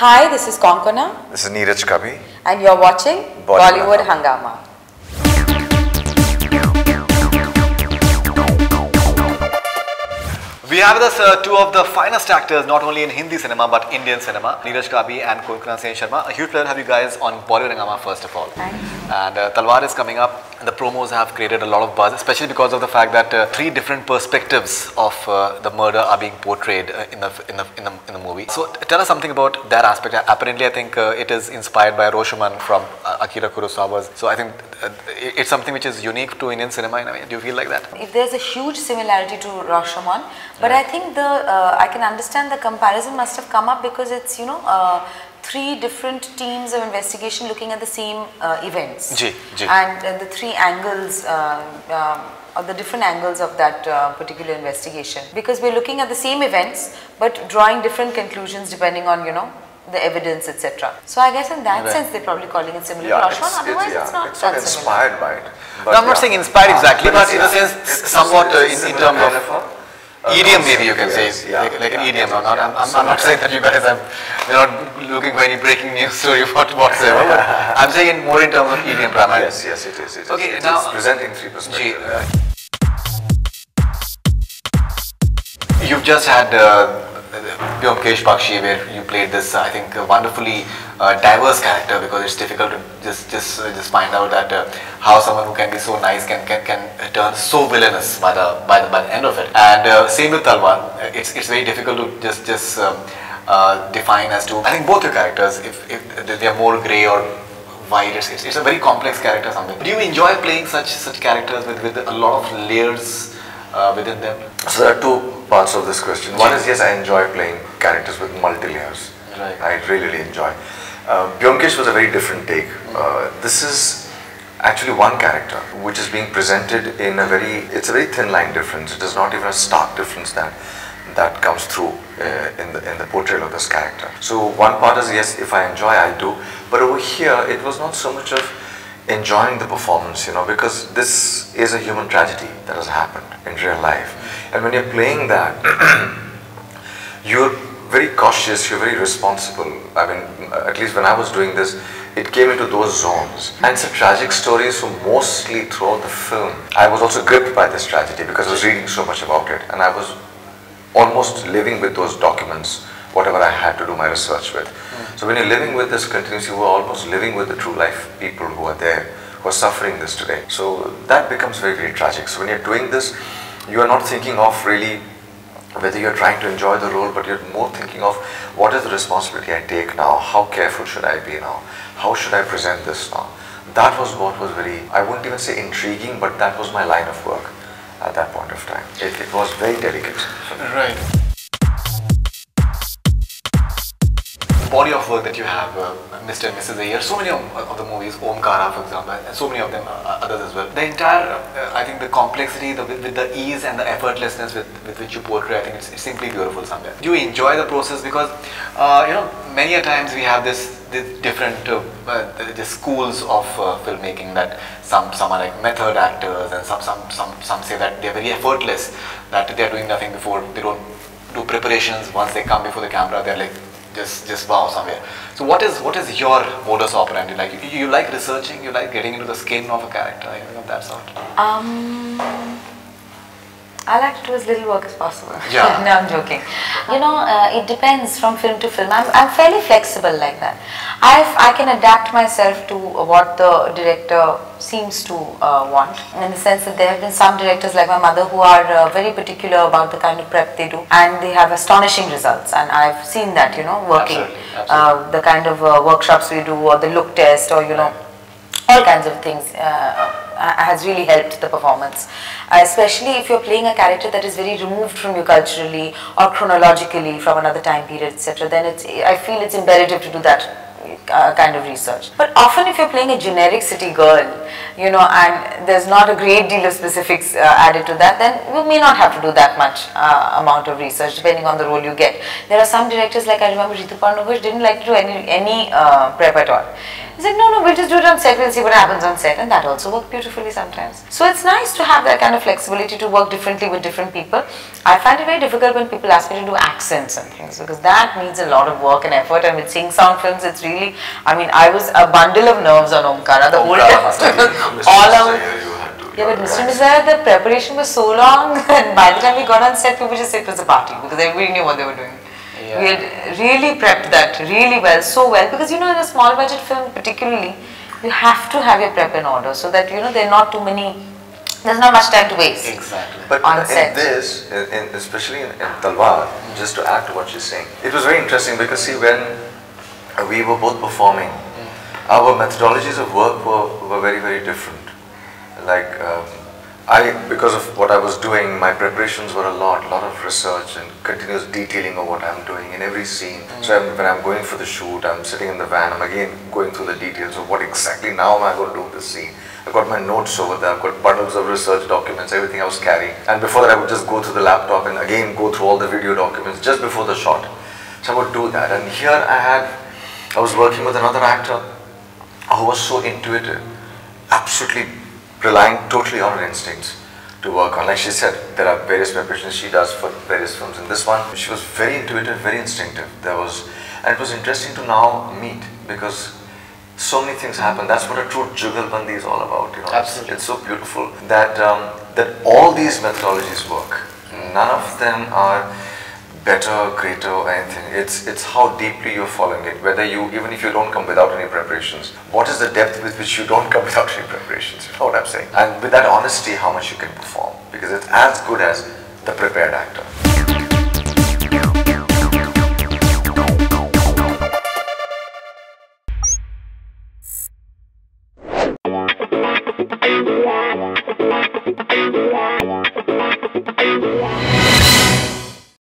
Hi, this is Konkona. This is Neeraj Kabi. And you're watching Bollywood Hungama. We have with us two of the finest actors, not only in Hindi cinema but Indian cinema, Neeraj Kabi and Konkona Sharma. A huge pleasure to have you guys on Bollywood Hungama first of all. Thank you. And Talvar is coming up. The promos have created a lot of buzz, especially because of the fact that three different perspectives of the murder are being portrayed in the movie. So tell us something about that aspect. Apparently, I think it is inspired by Rashomon from Akira Kurosawa's. So I think it's something which is unique to Indian cinema in a way. Do you feel like that? If there's a huge similarity to Rashomon, but I think I can understand the comparison must have come up because it's three different teams of investigation looking at the same events. And the three angles or the different angles of that particular investigation, because we're looking at the same events but drawing different conclusions depending on the evidence, etc. So I guess in that sense they're probably calling it similar to Rashomon. Otherwise it's not that inspired by it. No, I'm not saying inspired exactly, but in a sense somewhat in terms of idiom, maybe you can say, like an idiom or not. I'm not saying that you guys you're not looking for any breaking news story whatsoever, but I'm saying more in terms of idiom primarily. Yes, it is. Okay, it now is presenting three perspectives. You've just had Byomkesh Bakshi, where you played this, I think, wonderfully diverse character, because it's difficult to just find out that how someone who can be so nice can turn so villainous by the end of it. And same with Talvar, it's very difficult to just define as to. I think both your characters, if they are more grey or white, it's a very complex character. Something. Do you enjoy playing such characters with a lot of layers within them? So there are two parts of this question. One is, yes, I enjoy playing characters with multi-layers. Right. I really enjoy. Byomkesh was a very different take. This is actually one character which is being presented in it's a very thin line difference. It is not even a stark difference that comes through in the portrayal of this character. So one part is, yes, if I enjoy, I do. But over here, it was not so much of enjoying the performance, because this is a human tragedy that has happened in real life. And when you're playing that, you're very cautious, you're very responsible. I mean, at least when I was doing this, it came into those zones. And it's a tragic story, so mostly throughout the film, I was also gripped by this tragedy because I was reading so much about it. And I was almost living with those documents, whatever I had to do my research with. So when you're living with this continuously, you are almost living with the true life people who are there, who are suffering this today. So that becomes very, very tragic. So when you're doing this, you are not thinking of really whether you're trying to enjoy the role, but you're more thinking of what is the responsibility I take now, how careful should I be now, how should I present this now. That was what was very, I wouldn't even say intriguing, but that was my line of work at that point of time. It was very delicate. Right. Body of work that you have, Mr. and Mrs. Ayer, so many of the movies, Omkara for example, and so many of them others as well. The entire, I think the complexity, with the ease and the effortlessness with which you portray, I think it's simply beautiful somewhere. Do you enjoy the process? Because, many a times we have this different schools of filmmaking, that some are like method actors, and some say that they're very effortless, that they're doing nothing before, they don't do preparations. Once they come before the camera, they're like, just wow somewhere. So what is your modus operandi? Like you like researching, you like getting into the skin of a character, anything of that sort? I like to do as little work as possible. Yeah. No, I'm joking. It depends from film to film. I'm fairly flexible like that. I can adapt myself to what the director seems to want, in the sense that there have been some directors like my mother who are very particular about the kind of prep they do, and they have astonishing results, and I've seen that, working. Absolutely. The kind of workshops we do, or the look test, or all kinds of things has really helped the performance, especially if you're playing a character that is very removed from you culturally or chronologically from another time period, etc. Then I feel it's imperative to do that kind of research. But often if you're playing a generic city girl, you know, and there's not a great deal of specifics added to that, then you may not have to do that much amount of research depending on the role you get. There are some directors, like I remember Ritu Parnavish didn't like to do any prep at all. He's like, no, we'll just do it on set, we'll see what happens on set, and that also worked beautifully sometimes. So it's nice to have that kind of flexibility to work differently with different people. I find it very difficult when people ask me to do accents and things, because that needs a lot of work and effort, and with Sing Sound films, it's really, I mean, I was a bundle of nerves on Omkara, the whole time. All out. Yeah, but Mr. Mizar, the preparation was so long, and by the time we got on set, people just said it was a party, because everybody knew what they were doing. Yeah. We had really prepped that really well, so well, because you know, in a small budget film particularly, you have to have your prep in order so that, you know, there are not too many, there's not much time to waste. Exactly. But on in set. this, especially in Talvar, just to add to what she's saying, it was very interesting because see, when we were both performing, our methodologies of work were very, very different. Like, because of what I was doing, my preparations were a lot of research and continuous detailing of what I'm doing in every scene. So when I'm going for the shoot, I'm sitting in the van, I'm again going through the details of what exactly now am I going to do with this scene. I've got my notes over there, I've got bundles of research documents, everything I was carrying. And before that I would just go to the laptop and again go through all the video documents just before the shot. So I would do that. And here I was working with another actor who was so intuitive, absolutely relying totally on her instincts to work on. Like she said, there are various preparations she does for various films. In this one, she was very intuitive, very instinctive. And it was interesting to now meet because so many things happen. That's what a true jugalbandi is all about. You know? Absolutely. It's so beautiful that that all these methodologies work. None of them are better, greater, or anything. It's how deeply you're following it. Whether even if you don't come without any preparations, what is the depth with which you don't come without any preparations? You know what I'm saying? And with that honesty, how much you can perform, because it's as good as the prepared actor.